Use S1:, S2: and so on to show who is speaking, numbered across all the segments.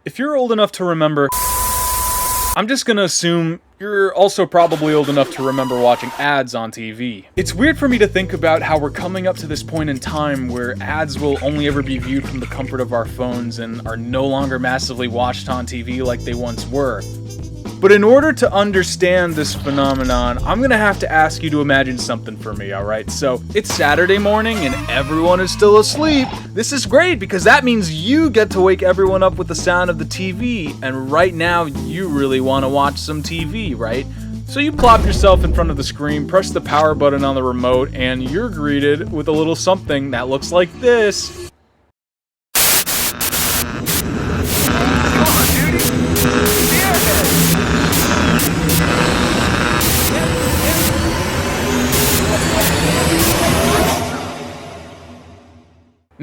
S1: If you're old enough to remember, I'm just gonna assume you're also probably old enough to remember watching ads on TV. It's weird for me to think about how we're coming up to this point in time where ads will only ever be viewed from the comfort of our phones and are no longer massively watched on TV like they once were. But in order to understand this phenomenon, I'm gonna have to ask you to imagine something for me, alright? So, it's Saturday morning and everyone is still asleep. This is great because that means you get to wake everyone up with the sound of the TV, and right now you really want to watch some TV, right? So you plop yourself in front of the screen, press the power button on the remote, and you're greeted with a little something that looks like this.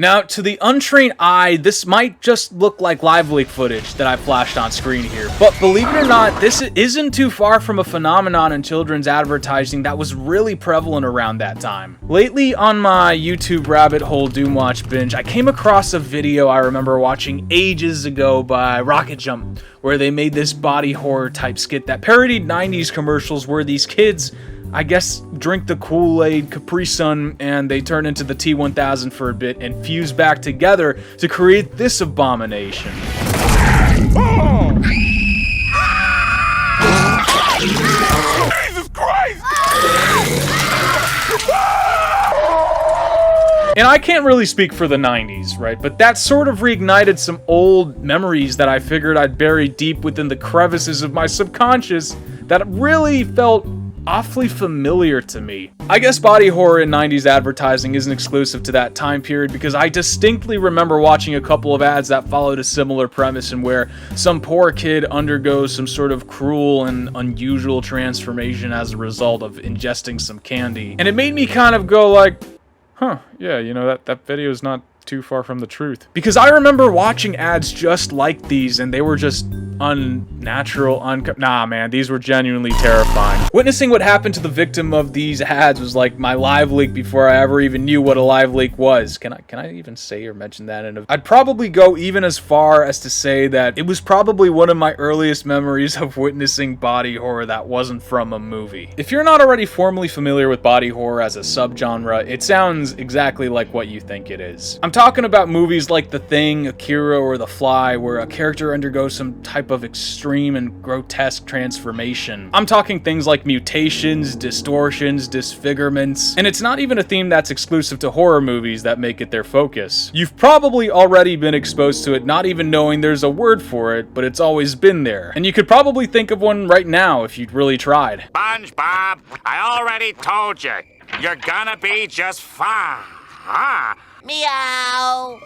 S1: Now, to the untrained eye, this might just look like live leak footage that I flashed on screen here, but believe it or not, this isn't too far from a phenomenon in children's advertising that was really prevalent around that time. Lately, on my YouTube rabbit hole Doom Watch binge, I came across a video I remember watching ages ago by Rocket Jump, where they made this body horror type skit that parodied 90s commercials where these kids, I guess, drink the Kool-Aid Caprisun and they turn into the T-1000 for a bit and fuse back together to create this abomination. Oh! Jesus Christ! And I can't really speak for the 90s, right? But that sort of reignited some old memories that I figured I'd bury deep within the crevices of my subconscious that really felt awfully familiar to me. I guess body horror in 90s advertising isn't exclusive to that time period because I distinctly remember watching a couple of ads that followed a similar premise and where some poor kid undergoes some sort of cruel and unusual transformation as a result of ingesting some candy. And it made me kind of go like, huh, yeah, you know, that video is not too far from the truth. Because I remember watching ads just like these and they were just unnatural, nah man, these were genuinely terrifying. Witnessing what happened to the victim of these ads was like my live leak before I ever even knew what a live leak was. Can I even say or mention that? I'd probably go even as far as to say that it was probably one of my earliest memories of witnessing body horror that wasn't from a movie. If you're not already formally familiar with body horror as a subgenre, it sounds exactly like what you think it is. I'm talking about movies like The Thing, Akira, or The Fly, where a character undergoes some type of extreme and grotesque transformation. I'm talking things like mutations, distortions, disfigurements, and it's not even a theme that's exclusive to horror movies that make it their focus. You've probably already been exposed to it not even knowing there's a word for it, but it's always been there. And you could probably think of one right now if you'd really tried.
S2: SpongeBob, I already told you, you're gonna be just fine.
S3: Meow!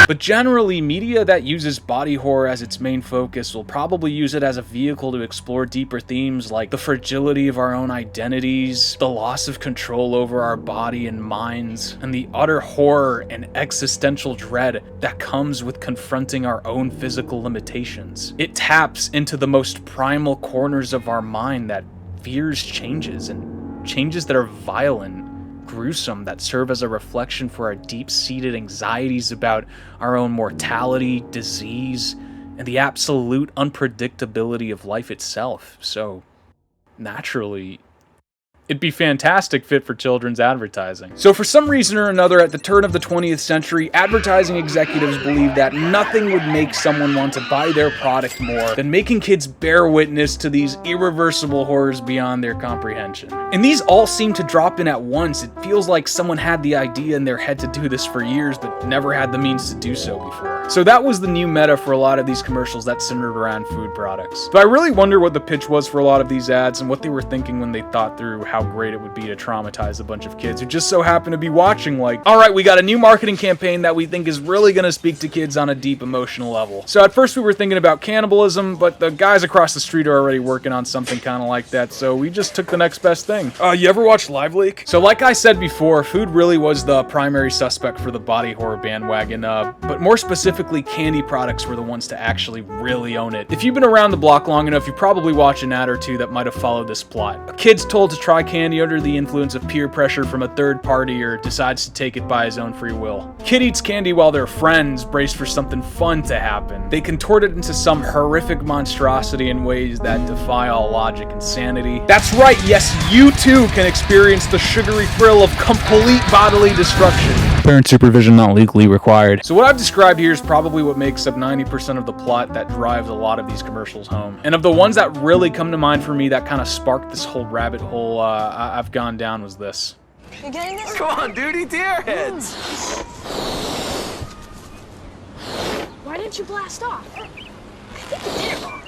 S1: But generally, media that uses body horror as its main focus will probably use it as a vehicle to explore deeper themes like the fragility of our own identities, the loss of control over our body and minds, and the utter horror and existential dread that comes with confronting our own physical limitations. It taps into the most primal corners of our mind that fears changes, and changes that are violent, gruesome, that serve as a reflection for our deep-seated anxieties about our own mortality, disease, and the absolute unpredictability of life itself. So, naturally, it'd be fantastic fit for children's advertising. So for some reason or another, at the turn of the 20th century, advertising executives believed that nothing would make someone want to buy their product more than making kids bear witness to these irreversible horrors beyond their comprehension. And these all seem to drop in at once. It feels like someone had the idea in their head to do this for years, but never had the means to do so before. So that was the new meta for a lot of these commercials that centered around food products. But I really wonder what the pitch was for a lot of these ads and what they were thinking when they thought through how great it would be to traumatize a bunch of kids who just so happen to be watching like, alright, we got a new marketing campaign that we think is really gonna speak to kids on a deep emotional level. So at first we were thinking about cannibalism, but the guys across the street are already working on something kind of like that, so we just took the next best thing. You ever watch Live Leak? So like I said before, food really was the primary suspect for the body horror bandwagon, but more specifically specifically candy products were the ones to actually really own it. If you've been around the block long enough, you probably watched an ad or two that might have followed this plot. A kid's told to try candy under the influence of peer pressure from a third party or decides to take it by his own free will. Kid eats candy while their friends brace for something fun to happen. They contort it into some horrific monstrosity in ways that defy all logic and sanity. That's right, yes, you too can experience the sugary thrill of complete bodily destruction. Parent supervision not legally required. So what I've described here is probably what makes up 90% of the plot that drives a lot of these commercials home. And of the ones that really come to mind for me that kind of sparked this whole rabbit hole I've gone down was this.
S3: You getting this?
S4: Come on, dude, eat the Airheads.
S3: Why didn't you blast off? I think you did it wrong.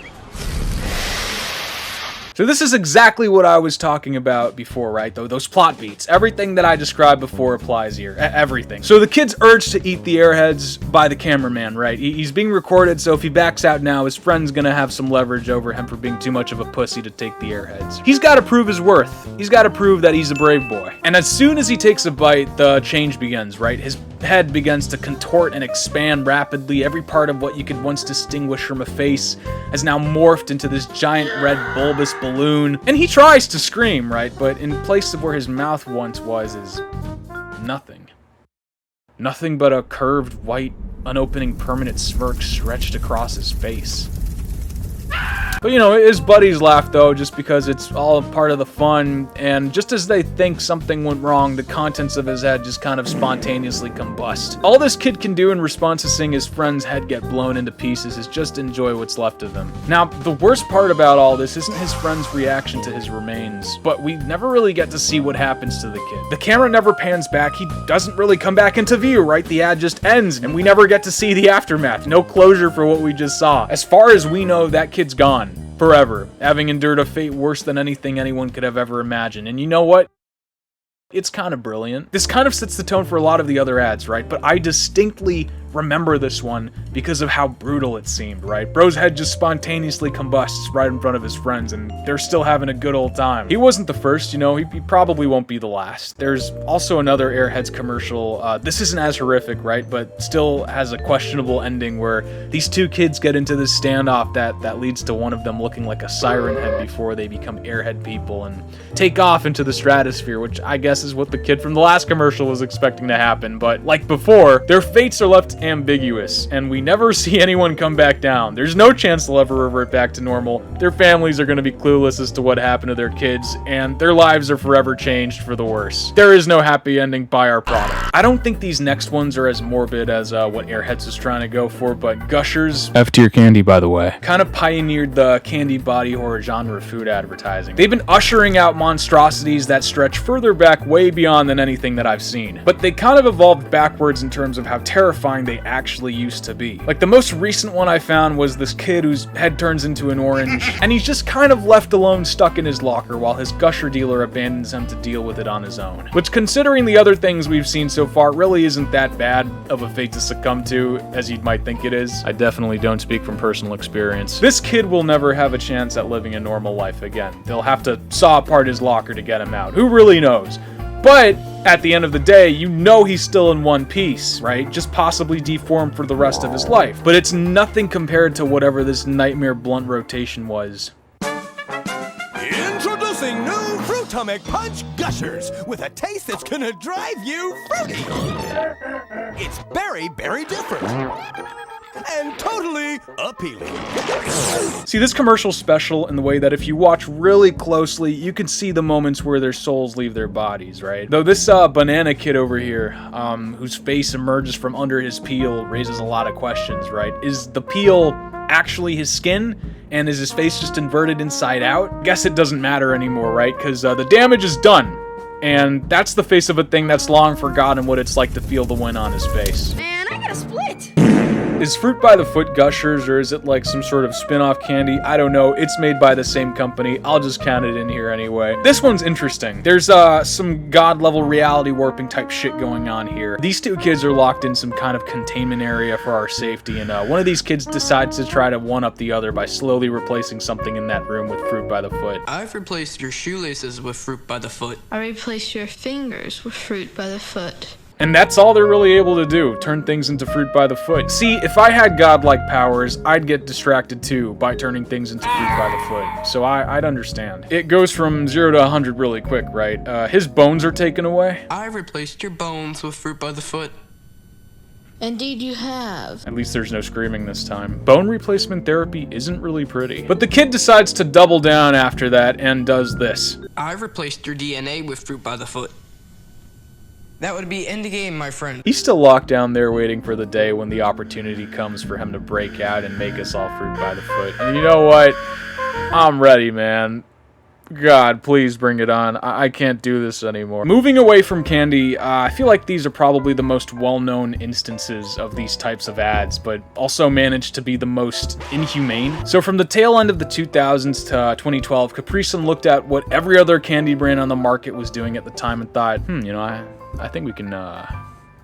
S1: So this is exactly what I was talking about before, right? Those plot beats. Everything that I described before applies here. Everything. So the kid's urged to eat the Airheads by the cameraman, right? He's being recorded, so if he backs out now, his friend's gonna have some leverage over him for being too much of a pussy to take the Airheads. He's gotta prove his worth. He's gotta prove that he's a brave boy. And as soon as he takes a bite, the change begins, right? His head begins to contort and expand rapidly. Every part of what you could once distinguish from a face has now morphed into this giant red bulbous balloon. And he tries to scream, right? But in place of where his mouth once was is nothing. Nothing but a curved, white, unopening permanent smirk stretched across his face. But you know, his buddies laugh though, just because it's all part of the fun, and just as they think something went wrong, the contents of his head just kind of spontaneously combust. All this kid can do in response to seeing his friend's head get blown into pieces is just enjoy what's left of him. Now, the worst part about all this isn't his friend's reaction to his remains, but we never really get to see what happens to the kid. The camera never pans back, he doesn't really come back into view, right? The ad just ends, and we never get to see the aftermath. No closure for what we just saw. As far as we know, that kid's gone. Forever, having endured a fate worse than anything anyone could have ever imagined. And you know what? It's kind of brilliant. This kind of sets the tone for a lot of the other ads, right? But I distinctly remember this one because of how brutal it seemed, right? Bro's head just spontaneously combusts right in front of his friends, and they're still having a good old time. He wasn't the first, you know, he probably won't be the last. There's also another Airheads commercial. This isn't as horrific, right? But still has a questionable ending where these two kids get into this standoff that leads to one of them looking like a siren head before they become Airhead people and take off into the stratosphere, which I guess is what the kid from the last commercial was expecting to happen. But like before, their fates are left ambiguous, and we never see anyone come back down. There's no chance they'll ever revert back to normal. Their families are going to be clueless as to what happened to their kids, and their lives are forever changed for the worse. There is no happy ending by our product. I don't think these next ones are as morbid as what Airheads is trying to go for, but Gushers, F-tier candy by the way, kind of pioneered the candy body horror genre of food advertising. They've been ushering out monstrosities that stretch further back way beyond than anything that I've seen, but they kind of evolved backwards in terms of how terrifying they actually used to be. Like the most recent one I found was this kid whose head turns into an orange, and he's just kind of left alone stuck in his locker while his Gusher dealer abandons him to deal with it on his own. Which, considering the other things we've seen so far, really isn't that bad of a fate to succumb to as you might think it is. I definitely don't speak from personal experience. This kid will never have a chance at living a normal life again. They'll have to saw apart his locker to get him out. Who really knows? But at the end of the day, you know he's still in one piece, right? Just possibly deformed for the rest of his life. But it's nothing compared to whatever this nightmare blunt rotation was.
S5: Introducing new Fruitomic Punch Gushers with a taste that's gonna drive you fruity. It's very, very different. And totally appealing.
S1: See, this commercial's special in the way that if you watch really closely, you can see the moments where their souls leave their bodies, right? Though this banana kid over here, whose face emerges from under his peel, raises a lot of questions, right? Is the peel actually his skin? And is his face just inverted inside out? Guess it doesn't matter anymore, right? Because the damage is done. And that's the face of a thing that's long forgotten what it's like to feel the wind on his face.
S3: Man, I gotta split.
S1: Is Fruit by the Foot Gushers, or is it like some sort of spin-off candy? I don't know. It's made by the same company. I'll just count it in here anyway. This one's interesting. There's some god-level reality warping type shit going on here. These two kids are locked in some kind of containment area for our safety, and one of these kids decides to try to one-up the other by slowly replacing something in that room with Fruit by the Foot.
S6: I've replaced your shoelaces with Fruit by the Foot.
S7: I replaced your fingers with Fruit by the Foot.
S1: And that's all they're really able to do, turn things into fruit by the foot. See, if I had godlike powers, I'd get distracted too by turning things into fruit by the foot. So I'd understand. It goes from 0 to 100 really quick, right? His bones are taken away.
S6: I replaced your bones with fruit by the foot.
S7: Indeed you have.
S1: At least there's no screaming this time. Bone replacement therapy isn't really pretty. But the kid decides to double down after that and does this.
S6: I replaced your DNA with fruit by the foot. That would be end game, my friend.
S1: He's still locked down there waiting for the day when the opportunity comes for him to break out and make us all fruit by the foot. And you know what? I'm ready, man. God, please bring it on. I can't do this anymore. Moving away from candy, I feel like these are probably the most well-known instances of these types of ads, but also managed to be the most inhumane. So from the tail end of the 2000s to 2012, Caprisun looked at what every other candy brand on the market was doing at the time and thought, you know, I think we can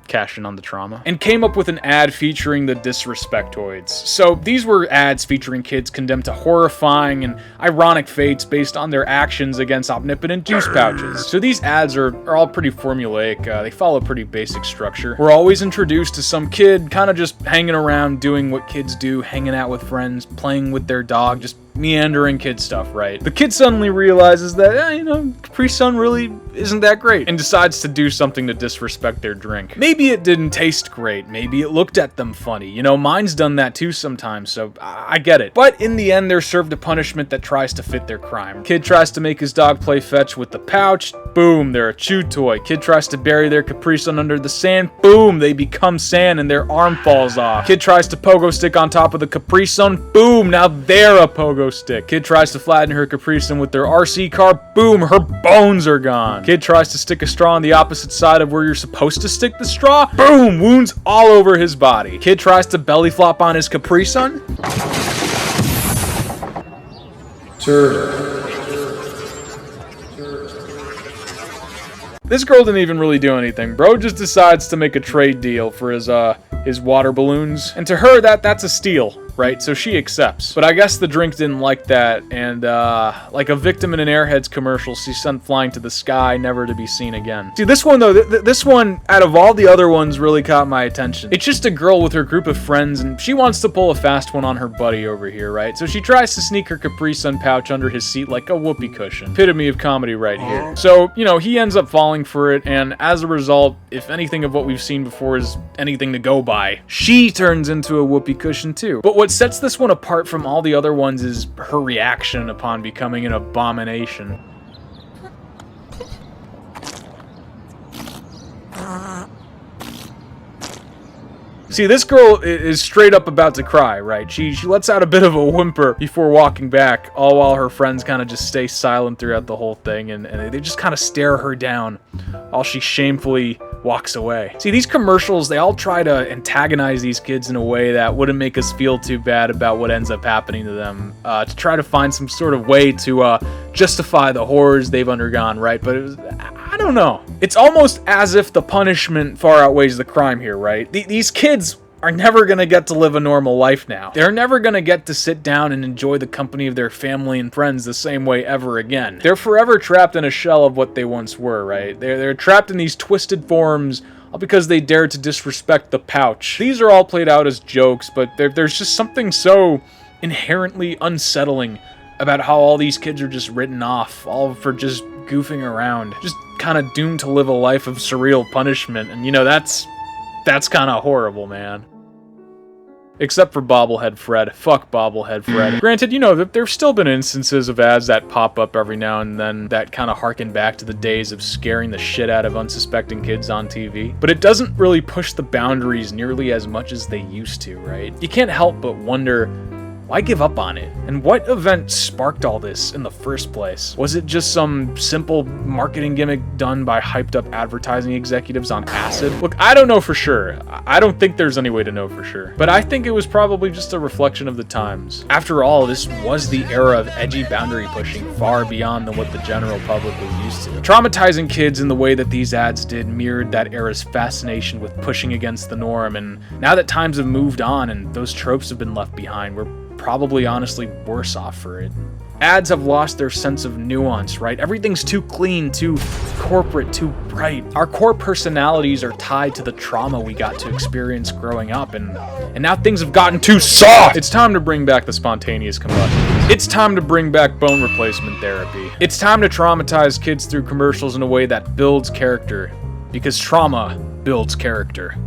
S1: cash in on the trauma, and came up with an ad featuring the Disrespectoids. So these were ads featuring kids condemned to horrifying and ironic fates based on their actions against omnipotent juice pouches. So these ads are all pretty formulaic. They follow pretty basic structure. We're always introduced to some kid kind of just hanging around doing what kids do, hanging out with friends, playing with their dog, just meandering kid stuff, right? The kid suddenly realizes that, you know, Caprisun really isn't that great and decides to do something to disrespect their drink. Maybe it didn't taste great. Maybe it looked at them funny. You know, mine's done that too sometimes, so I get it. But in the end, they're served a punishment that tries to fit their crime. Kid tries to make his dog play fetch with the pouch. Boom, they're a chew toy. Kid tries to bury their Caprisun under the sand. Boom, they become sand and their arm falls off. Kid tries to pogo stick on top of the Caprisun. Boom, now they're a pogo stick. Kid tries to flatten her Caprisun with their RC car. Boom, her bones are gone. Kid tries to stick a straw on the opposite side of where you're supposed to stick the straw. Boom, wounds all over his body. Kid tries to belly flop on his Caprisun. This girl didn't even really do anything. Bro just decides to make a trade deal for his water balloons. And to her, that's a steal, right? So she accepts. But I guess the drink didn't like that, and like a victim in an Airheads commercial, she's sent flying to the sky, never to be seen again. See, this one though, this one, out of all the other ones, really caught my attention. It's just a girl with her group of friends, and she wants to pull a fast one on her buddy over here, right? So she tries to sneak her Caprisun pouch under his seat like a whoopee cushion. Epitome of comedy right here. So, you know, he ends up falling for it, and as a result, if anything of what we've seen before is anything to go by, she turns into a whoopee cushion too. But what sets this one apart from all the other ones is her reaction upon becoming an abomination. See, this girl is straight up about to cry, right? She lets out a bit of a whimper before walking back, all while her friends kind of just stay silent throughout the whole thing, and they just kind of stare her down while she shamefully walks away. See, these commercials, they all try to antagonize these kids in a way that wouldn't make us feel too bad about what ends up happening to them, to try to find some sort of way to justify the horrors they've undergone, right? But I don't know. It's almost as if the punishment far outweighs the crime here, right? These kids are never gonna get to live a normal life now. They're never gonna get to sit down and enjoy the company of their family and friends the same way ever again. They're forever trapped in a shell of what they once were, right? They're trapped in these twisted forms all because they dared to disrespect the pouch. These are all played out as jokes, but there's just something so inherently unsettling about how all these kids are just written off, all for just goofing around, just kind of doomed to live a life of surreal punishment. And you know, that's kind of horrible, man. Except for Bobblehead Fred. Fuck Bobblehead Fred. Granted, you know, there've still been instances of ads that pop up every now and then that kind of harken back to the days of scaring the shit out of unsuspecting kids on TV. But it doesn't really push the boundaries nearly as much as they used to, right? You can't help but wonder, why give up on it? And what event sparked all this in the first place? Was it just some simple marketing gimmick done by hyped up advertising executives on acid? Look, I don't know for sure. I don't think there's any way to know for sure. But I think it was probably just a reflection of the times. After all, this was the era of edgy boundary pushing far beyond than what the general public was used to. Traumatizing kids in the way that these ads did mirrored that era's fascination with pushing against the norm, and now that times have moved on and those tropes have been left behind, we're probably honestly worse off for it. Ads have lost their sense of nuance, right? Everything's too clean, too corporate, too bright. Our core personalities are tied to the trauma we got to experience growing up, and now things have gotten too soft! It's time to bring back the spontaneous combustion. It's time to bring back bone replacement therapy. It's time to traumatize kids through commercials in a way that builds character, because trauma builds character.